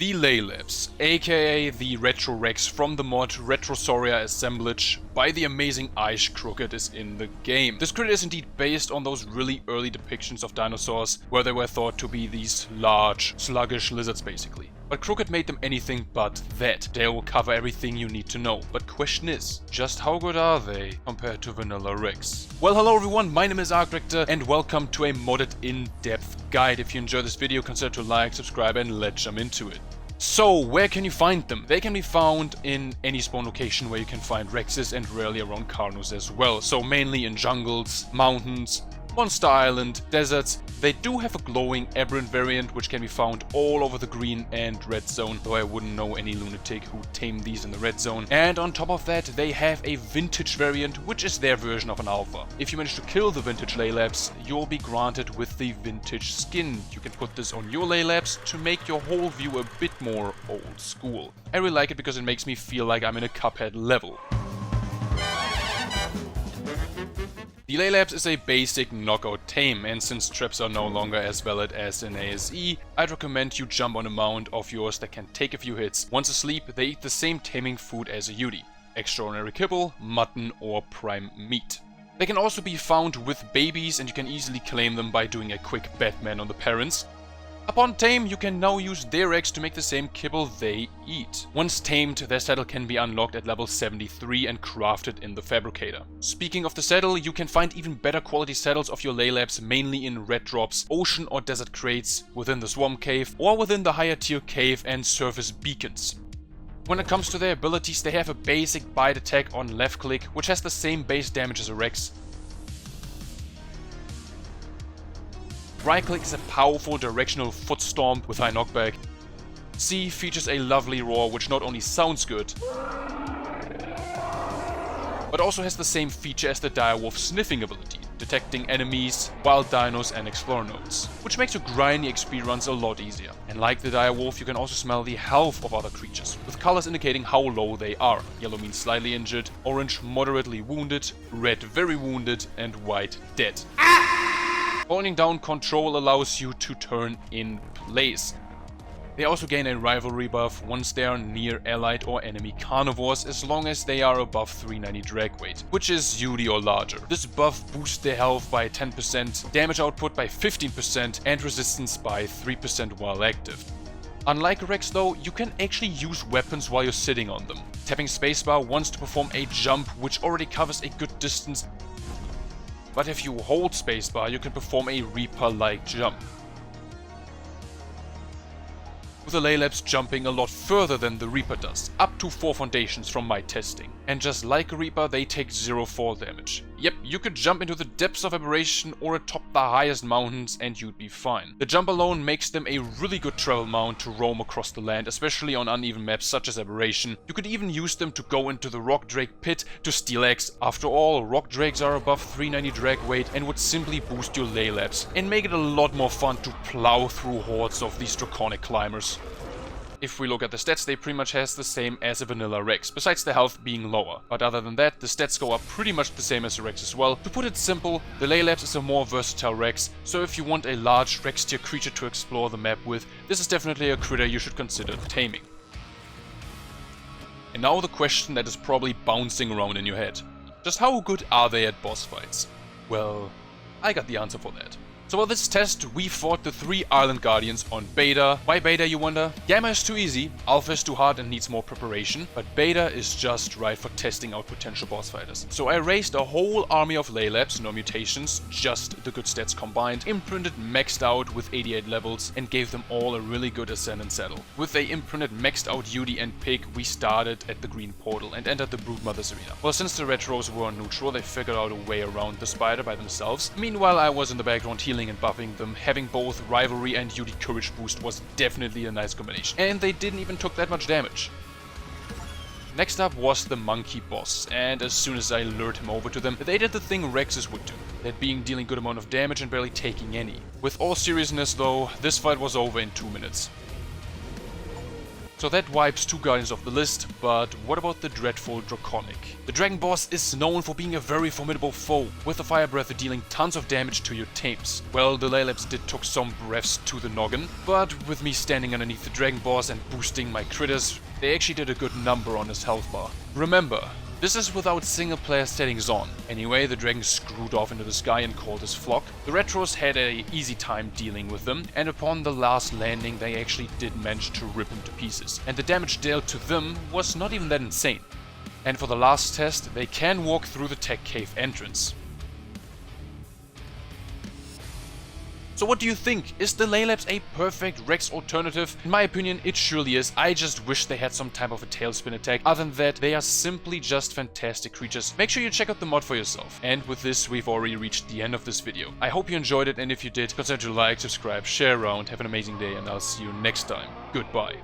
The Laelaps, aka the Retro Rex from the mod Retrosauria assemblage by the amazing ASE Crooked, is in the game. This critter is indeed based on those really early depictions of dinosaurs where they were thought to be these large, sluggish lizards basically. But Crooked made them anything but that. They will cover everything you need to know. But question is, just how good are they compared to vanilla Rex? Well, hello everyone, my name is ARK and welcome to a modded in-depth guide. If you enjoy this video, consider to like, subscribe and let's jump into it. So, where can you find them? They can be found in any spawn location where you can find Rexes and rarely around Carnos as well. So mainly in jungles, mountains, Monster Island, deserts. They do have a glowing aberrant variant which can be found all over the green and red zone, though I wouldn't know any lunatic who tamed these in the red zone. And on top of that, they have a vintage variant, which is their version of an alpha. If you manage to kill the vintage Laelaps, you'll be granted with the vintage skin. You can put this on your Laelaps to make your whole view a bit more old school. I really like it because it makes me feel like I'm in a Cuphead level. The Laelaps is a basic knockout tame, and since traps are no longer as valid as in ASE, I'd recommend you jump on a mount of yours that can take a few hits. Once asleep, they eat the same taming food as a Yudi: extraordinary kibble, mutton or prime meat. They can also be found with babies, and you can easily claim them by doing a quick Batman on the parents. Upon tame, you can now use their eggs to make the same kibble they eat. Once tamed, their saddle can be unlocked at level 73 and crafted in the fabricator. Speaking of the saddle, you can find even better quality saddles of your Laelaps mainly in red drops, ocean or desert crates, within the swamp cave, or within the higher tier cave and surface beacons. When it comes to their abilities, they have a basic bite attack on left click, which has the same base damage as a Rex. Right click is a powerful directional foot stomp with high knockback. C features a lovely roar which not only sounds good, but also has the same feature as the direwolf sniffing ability, detecting enemies, wild dinos and explorer nodes, which makes your grinding XP runs a lot easier. And like the direwolf, you can also smell the health of other creatures, with colors indicating how low they are. Yellow means slightly injured, orange moderately wounded, red very wounded, and white dead. Holding down control allows you to turn in place. They also gain a rivalry buff once they are near allied or enemy carnivores, as long as they are above 390 drag weight, which is Yudi or larger. This buff boosts their health by 10%, damage output by 15%, and resistance by 3% while active. Unlike Rex though, you can actually use weapons while you're sitting on them. Tapping spacebar once to perform a jump which already covers a good distance, but if you hold spacebar, you can perform a Reaper-like jump, with the Laelaps jumping a lot further than the Reaper does, up to 4 foundations from my testing. And just like a Reaper, they take 0 fall damage. Yep, you could jump into the depths of aberration or atop the highest mountains and you'd be fine. The jump alone makes them a really good travel mount to roam across the land, especially on uneven maps such as aberration. You could even use them to go into the rock drake pit to steal eggs. After all, rock drakes are above 390 drag weight and would simply boost your Laelaps and make it a lot more fun to plow through hordes of these draconic climbers. If we look at the stats, they pretty much has the same as a vanilla Rex, besides the health being lower. But other than that, the stats go up pretty much the same as the Rex as well. To put it simple, the Laelaps is a more versatile Rex, so if you want a large Rex tier creature to explore the map with, this is definitely a critter you should consider taming. And now the question that is probably bouncing around in your head. Just how good are they at boss fights? Well, I got the answer for that. So for this test, we fought the 3 Island Guardians on Beta. Why Beta, you wonder? Gamma is too easy, Alpha is too hard and needs more preparation, but Beta is just right for testing out potential boss fighters. So I raised a whole army of Laelaps, no mutations, just the good stats combined, imprinted maxed out with 88 levels, and gave them all a really good Ascendant saddle. With a imprinted maxed out Yudi and Pig, we started at the green portal and entered the Broodmother's arena. Well, since the retros were neutral, they figured out a way around the spider by themselves. Meanwhile, I was in the background healing and buffing them. Having both rivalry and Yudi courage boost was definitely a nice combination, and they didn't even took that much damage. Next up was the monkey boss, and as soon as I lured him over to them, they did the thing Rexes would do, that being dealing good amount of damage and barely taking any. With all seriousness though, this fight was over in 2 minutes. So that wipes 2 Guardians off the list, but what about the dreadful Draconic? The Dragon Boss is known for being a very formidable foe, with the Fire Breath dealing tons of damage to your tames. Well, the Laelaps did took some breaths to the noggin, but with me standing underneath the Dragon Boss and boosting my critters, they actually did a good number on his health bar. Remember, this is without single player settings on. Anyway, the dragon screwed off into the sky and called his flock. The Retros had an easy time dealing with them, and upon the last landing they actually did manage to rip him to pieces. And the damage dealt to them was not even that insane. And for the last test, they can walk through the tech cave entrance. So what do you think? Is the Laelaps a perfect Rex alternative? In my opinion, it surely is. I just wish they had some type of a tailspin attack. Other than that, they are simply just fantastic creatures. Make sure you check out the mod for yourself. And with this, we've already reached the end of this video. I hope you enjoyed it, and if you did, consider to like, subscribe, share around, have an amazing day, and I'll see you next time. Goodbye.